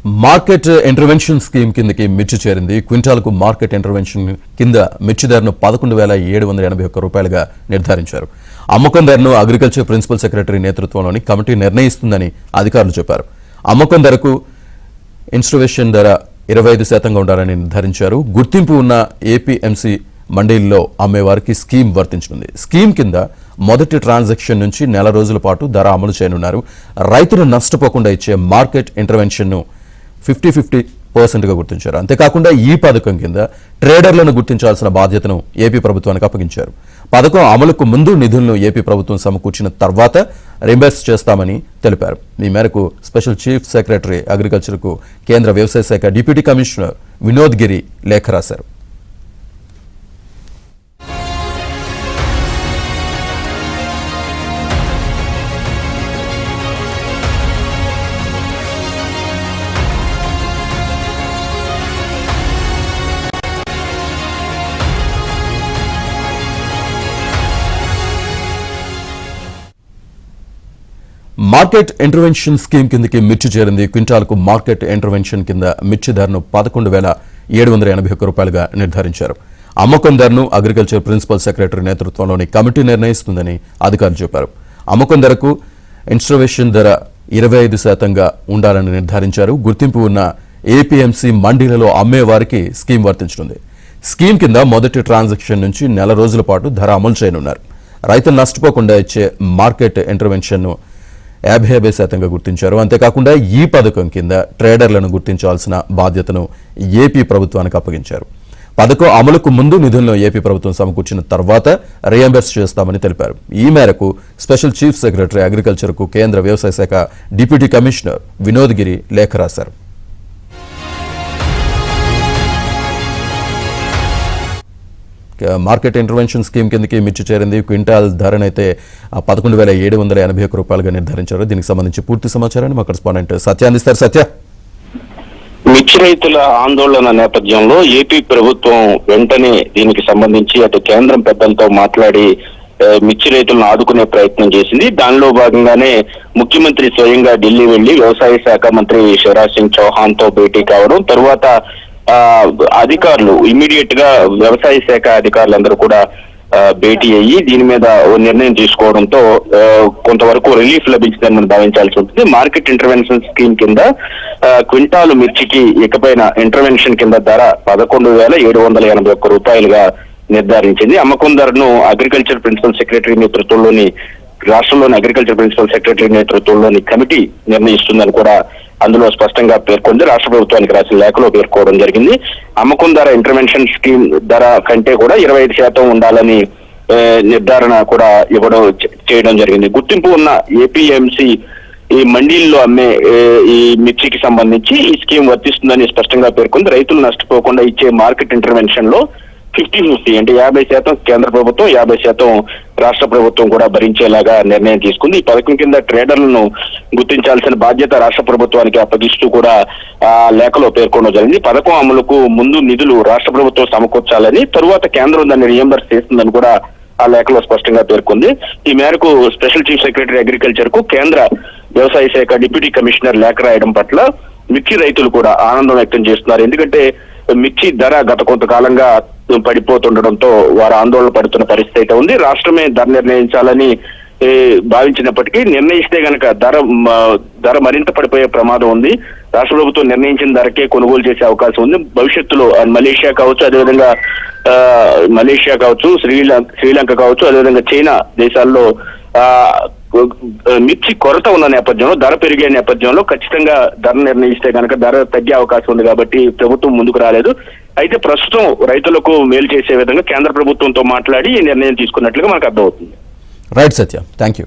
Market intervention scheme కిందకి మిర్చి చేరింది. క్వింటాల్కు మార్కెట్ ఇంటర్వెన్షన్ కింద మిర్చి ధరను 11,781 రూపాయలుగా నిర్ధారించారు. అమ్మకం ధరను అగ్రికల్చర్ ప్రిన్సిపల్ సెక్రటరీ నేతృత్వంలోని కమిటీ నిర్ణయిస్తుందని అధికారులు చెప్పారు. అమ్మకం ధరకు ఇన్స్టిట్యూషన్ ధర 25% ఉండాలని నిర్ధారించారు. గుర్తింపు ఉన్న ఏపీఎంసీ మండీల్లో అమ్మేవారికి స్కీమ్ వర్తించనుంది. స్కీమ్ కింద మొదటి ట్రాన్సాక్షన్ నుంచి నెల రోజుల పాటు ధర అమలు చేయనున్నారు. రైతులు నష్టపోకుండా ఇచ్చే మార్కెట్ ఇంటర్వెన్షన్ను 50-50% గుర్తించారు. అంతేకాకుండా ఈ పథకం కింద ట్రేడర్లను గుర్తించాల్సిన బాధ్యతను ఏపీ ప్రభుత్వానికి అప్పగించారు. పథకం అమలుకు ముందు నిధులను ఏపీ ప్రభుత్వం సమకూర్చిన తర్వాత రీంబర్స్ చేస్తామని తెలిపారు. ఈ మేరకు స్పెషల్ చీఫ్ సెక్రటరీ అగ్రికల్చర్కు కేంద్ర వ్యవసాయ శాఖ డిప్యూటీ కమిషనర్ వినోద్ గిరి లేఖ రాశారు. మార్కెట్ ఇంటర్వెన్షన్ స్కీమ్ కిందకి మిర్చి చేరింది. క్వింటాల్కు మార్కెట్ ఇంటర్వెన్షన్ కింద మిర్చి ధరను 11,781 రూపాయలుగా నిర్ధారించారు. అమ్మకం ధరను అగ్రికల్చర్ ప్రిన్సిపల్ సెక్రటరీ నేతృత్వంలోని కమిటీ నిర్ణయిస్తుందని అధికారులు చెప్పారు. అమ్మకం ధరకు ఇన్స్టిట్యూషన్ ధర 25% ఉండాలని నిర్ధారించారు. గుర్తింపు ఉన్న ఏపీఎంసీ మండీలలో అమ్మేవారికి స్కీమ్ వర్తించనుంది. స్కీమ్ కింద మొదటి ట్రాన్సాక్షన్ నుంచి నెల రోజుల పాటు ధర అమలు చేయనున్నారు. రైతులు నష్టపోకుండా ఇచ్చే మార్కెట్ ఇంటర్వెన్షన్ను 50% గుర్తించారు. అంతేకాకుండా ఈ పథకం కింద ట్రేడర్లను గుర్తించాల్సిన బాధ్యతను ఏపీ ప్రభుత్వానికి అప్పగించారు. పథకం అమలుకు ముందు నిధులను ఏపీ ప్రభుత్వం సమకూర్చిన తర్వాత రీఎంబర్స్ చేస్తామని తెలిపారు. ఈ మేరకు స్పెషల్ చీఫ్ సెక్రటరీ అగ్రికల్చర్కు కేంద్ర వ్యవసాయ శాఖ డిప్యూటీ కమిషనర్ వినోద్ గిరి లేఖ రాశారు. మార్కెట్ ఇంటర్వెన్షన్ స్కీమ్ కిందకి మిర్చి చేరింది. క్వింటాల్ ధరనైతే 11,781 రూపాయలుగా నిర్ధారించారు. దీనికి సంబంధించి పూర్తి సమాచారాన్ని మా కరెస్పాండెంట్ సత్య అందిస్తారు. సత్య, మిర్చి రైతుల ఆందోళన నేపథ్యంలో ఏపీ ప్రభుత్వం వెంటనే దీనికి సంబంధించి అటు కేంద్రం పెద్దలతో మాట్లాడి మిర్చి రైతులను ఆదుకునే ప్రయత్నం చేసింది. దానిలో భాగంగానే ముఖ్యమంత్రి స్వయంగా ఢిల్లీ వెళ్లి వ్యవసాయ శాఖ మంత్రి శివరాజ్ సింగ్ చౌహాన్ తో భేటీ కావడం, తరువాత అధికారులు ఇమ్మీడియట్ గా వ్యవసాయ శాఖ అధికారులందరూ కూడా భేటీ అయ్యి దీని మీద నిర్ణయం తీసుకోవడంతో కొంతవరకు రిలీఫ్ లభించిందని మనం భావించాల్సి ఉంటుంది. మార్కెట్ ఇంటర్వెన్షన్ స్కీమ్ కింద క్వింటాలు మిర్చికి ఇకపైన ఇంటర్వెన్షన్ కింద ధర 11,781 రూపాయలుగా నిర్ధారించింది. అమ్మకం ధరను అగ్రికల్చర్ ప్రిన్సిపల్ సెక్రటరీ నేతృత్వంలోని రాష్ట్రంలోని అగ్రికల్చర్ ప్రిన్సిపల్ సెక్రటరీ నేతృత్వంలోని కమిటీ నిర్ణయిస్తుందని కూడా అందులో స్పష్టంగా పేర్కొంది. రాష్ట్ర ప్రభుత్వానికి రాసిన లేఖలో పేర్కోవడం జరిగింది. అమ్మకం ధర ఇంటర్వెన్షన్ స్కీమ్ ధర కంటే కూడా 25% ఉండాలని నిర్ధారణ కూడా ఇవ్వడం చేయడం జరిగింది. గుర్తింపు ఉన్న ఏపీఎంసీ ఈ మండీల్లో అమ్మే ఈ మిర్చికి సంబంధించి ఈ స్కీమ్ వర్తిస్తుందని స్పష్టంగా పేర్కొంది. రైతులు నష్టపోకుండా ఇచ్చే మార్కెట్ ఇంటర్వెన్షన్ లో 50-50 అంటే 50% కేంద్ర ప్రభుత్వం, 50% రాష్ట్ర ప్రభుత్వం కూడా భరించేలాగా నిర్ణయం తీసుకుంది. ఈ పథకం కింద ట్రేడర్లను గుర్తించాల్సిన బాధ్యత రాష్ట్ర ప్రభుత్వానికి అప్పగిస్తూ కూడా లేఖలో పేర్కొనడం జరిగింది. పథకం అమలుకు ముందు నిధులు రాష్ట్ర ప్రభుత్వం సమకూర్చాలని, తరువాత కేంద్రం దాన్ని రియంబర్స్ చేస్తుందని కూడా ఆ లేఖలో స్పష్టంగా పేర్కొంది. ఈ మేరకు స్పెషల్ చీఫ్ సెక్రటరీ అగ్రికల్చర్ కు కేంద్ర వ్యవసాయ శాఖ డిప్యూటీ కమిషనర్ లేఖ రాయడం పట్ల మిర్చి రైతులు కూడా ఆనందం వ్యక్తం చేస్తున్నారు. ఎందుకంటే మిర్చి ధర గత కొంతకాలంగా పడిపోతుండడంతో వారు ఆందోళన పడుతున్న పరిస్థితి అయితే ఉంది. రాష్ట్రమే ధర నిర్ణయించాలని భావించినప్పటికీ నిర్ణయిస్తే గనక ధర మరింత పడిపోయే ప్రమాదం ఉంది. రాష్ట్ర ప్రభుత్వం నిర్ణయించిన ధరకే కొనుగోలు చేసే అవకాశం ఉంది. భవిష్యత్తులో మలేషియా కావచ్చు, అదేవిధంగా శ్రీలంక కావచ్చు, అదేవిధంగా చైనా దేశాల్లో మిర్చి కొరత ఉన్న నేపథ్యంలో, ధర పెరిగే నేపథ్యంలో ఖచ్చితంగా ధర నిర్ణయిస్తే కనుక ధర తగ్గే అవకాశం ఉంది. కాబట్టి ప్రభుత్వం ముందుకు రాలేదు. అయితే ప్రస్తుతం రైతులకు మేలు చేసే విధంగా కేంద్ర ప్రభుత్వంతో మాట్లాడి ఈ నిర్ణయం తీసుకున్నట్లుగా మనకు అర్థమవుతుంది. Right Satya, thank you.